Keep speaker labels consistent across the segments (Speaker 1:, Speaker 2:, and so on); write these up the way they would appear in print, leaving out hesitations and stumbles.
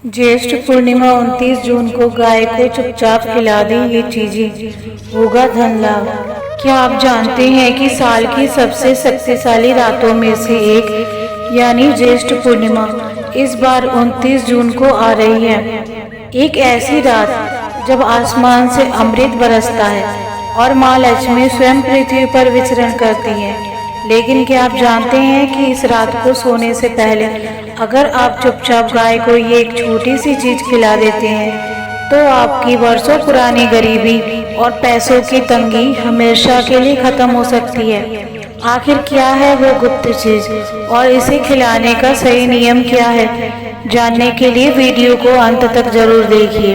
Speaker 1: ज्येष्ठ पूर्णिमा 29 जून को गाय को चुपचाप खिला दें ये चीजें, होगा धन लाभ। क्या आप जानते हैं कि साल की सबसे शक्तिशाली रातों में से एक यानी ज्येष्ठ पूर्णिमा इस बार 29 जून को आ रही है। एक ऐसी रात जब आसमान से अमृत बरसता है और माँ लक्ष्मी स्वयं पृथ्वी पर विचरण करती हैं। लेकिन क्या आप जानते हैं कि इस रात को सोने से पहले अगर आप चुपचाप गाय को ये एक छोटी सी चीज खिला देते हैं तो आपकी वर्षों पुरानी गरीबी और पैसों की तंगी हमेशा के लिए खत्म हो सकती है। आखिर क्या है वो गुप्त चीज और इसे खिलाने का सही नियम क्या है, जानने के लिए वीडियो को अंत तक जरूर देखिए,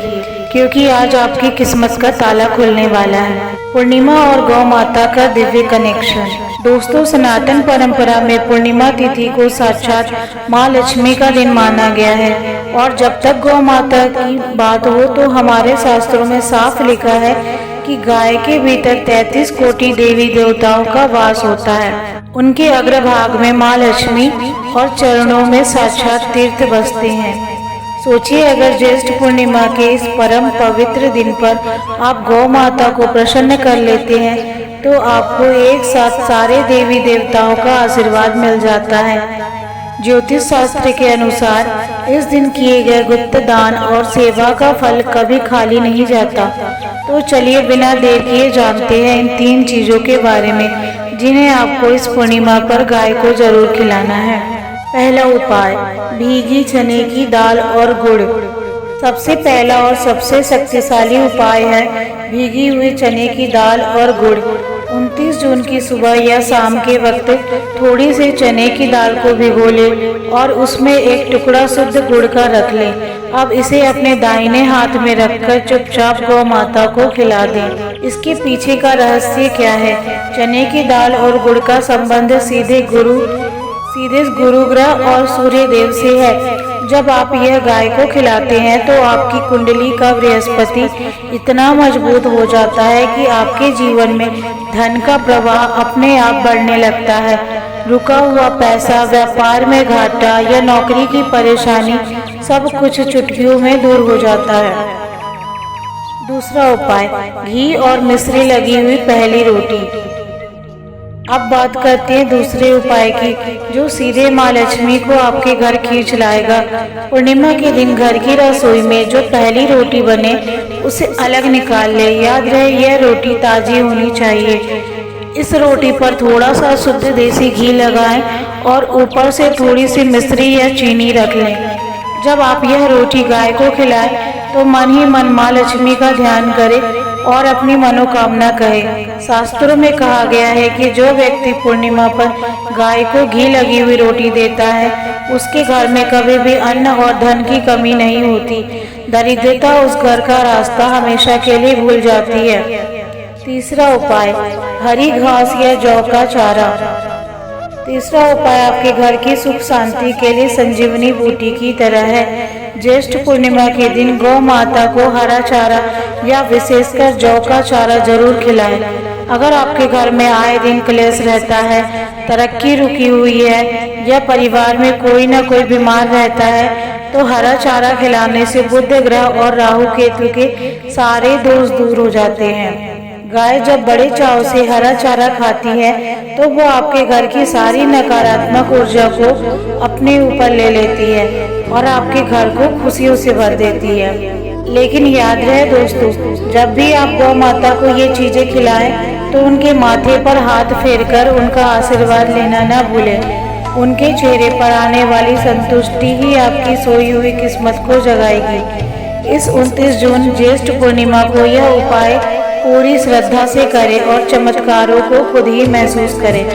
Speaker 1: क्योंकि आज आपकी किस्मत का ताला खुलने वाला है। पूर्णिमा और गौ माता का दिव्य कनेक्शन। दोस्तों, सनातन परंपरा में पूर्णिमा तिथि को साक्षात माँ लक्ष्मी का दिन माना गया है और जब तक गौ माता की बात हो तो हमारे शास्त्रों में साफ लिखा है कि गाय के भीतर 33 कोटि देवी देवताओं का वास होता है। उनके अग्रभाग में माँ लक्ष्मी और चरणों में साक्षात तीर्थ बसते हैं। सोचिए, अगर ज्येष्ठ पूर्णिमा के इस परम पवित्र दिन पर आप गौ माता को प्रसन्न कर लेते हैं तो आपको एक साथ सारे देवी देवताओं का आशीर्वाद मिल जाता है। ज्योतिष शास्त्र के अनुसार इस दिन किए गए गुप्त दान और सेवा का फल कभी खाली नहीं जाता। तो चलिए बिना देर किए जानते हैं इन 3 चीजों के बारे में जिन्हें आपको इस पूर्णिमा पर गाय को जरूर खिलाना है। पहला उपाय, भीगी चने की दाल और गुड़। सबसे पहला और सबसे शक्तिशाली उपाय है भीगी हुई चने की दाल और गुड़। 29 जून की सुबह या शाम के वक्त थोड़ी सी चने की दाल को भिगो लें और उसमें एक टुकड़ा शुद्ध गुड़ का रख लें। अब इसे अपने दाहिने हाथ में रखकर चुपचाप गौ माता को खिला दें। इसके पीछे का रहस्य क्या है? चने की दाल और गुड़ का संबंध सीधे गुरु ग्रह और सूर्य देव से है। जब आप यह गाय को खिलाते हैं तो आपकी कुंडली का बृहस्पति इतना मजबूत हो जाता है कि आपके जीवन में धन का प्रवाह अपने आप बढ़ने लगता है। रुका हुआ पैसा, व्यापार में घाटा या नौकरी की परेशानी सब कुछ चुटकियों में दूर हो जाता है। दूसरा उपाय, घी और मिश्री लगी हुई पहली रोटी। अब बात करते हैं दूसरे उपाय की जो सीधे माँ लक्ष्मी को आपके घर खींच लाएगा। पूर्णिमा के दिन घर की रसोई में जो पहली रोटी बने उसे अलग निकाल ले। याद रहे, यह रोटी ताजी होनी चाहिए। इस रोटी पर थोड़ा सा शुद्ध देसी घी लगाएं और ऊपर से थोड़ी सी मिश्री या चीनी रख लें। जब आप यह रोटी गाय को खिलाएं तो मन ही मन माँ लक्ष्मी का ध्यान करें और अपनी मनोकामना कहे। शास्त्रों में कहा गया है कि जो व्यक्ति पूर्णिमा पर गाय को घी लगी हुई रोटी देता है उसके घर में कभी भी अन्न और धन की कमी नहीं होती। दरिद्रता उस घर का रास्ता हमेशा के लिए भूल जाती है। तीसरा उपाय, हरी घास या जौ का चारा। तीसरा उपाय आपके घर की सुख शांति के लिए संजीवनी बूटी की तरह है। ज्येष्ठ पूर्णिमा के दिन गौ माता को हरा चारा या विशेषकर जौ का चारा जरूर खिलाएं। अगर आपके घर में आए दिन क्लेश रहता है, तरक्की रुकी हुई है या परिवार में कोई न कोई बीमार रहता है तो हरा चारा खिलाने से बुध ग्रह और राहु केतु के सारे दोष दूर हो जाते हैं। गाय जब बड़े चाव से हरा चारा खाती है तो वो आपके घर की सारी नकारात्मक ऊर्जा को अपने ऊपर ले लेती है और आपके घर को खुशियों से भर देती है। लेकिन याद रहे दोस्तों, जब भी आप गौ माता को ये चीजें खिलाएं तो उनके माथे पर हाथ फेरकर उनका आशीर्वाद लेना न भूलें। उनके चेहरे पर आने वाली संतुष्टि ही आपकी सोई हुई किस्मत को जगाएगी। इस 29 जून ज्येष्ठ पूर्णिमा को यह उपाय पूरी श्रद्धा से करें और चमत्कारों को खुद ही महसूस करें।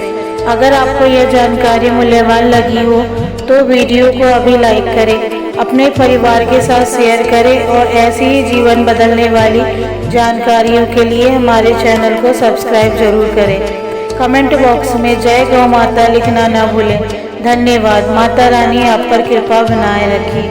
Speaker 1: अगर आपको यह जानकारी मूल्यवान लगी हो तो वीडियो को अभी लाइक करें, अपने परिवार के साथ शेयर करें और ऐसी ही जीवन बदलने वाली जानकारियों के लिए हमारे चैनल को सब्सक्राइब जरूर करें। कमेंट बॉक्स में जय गौ माता लिखना न भूलें। धन्यवाद। माता रानी आप पर कृपा बनाए रखी।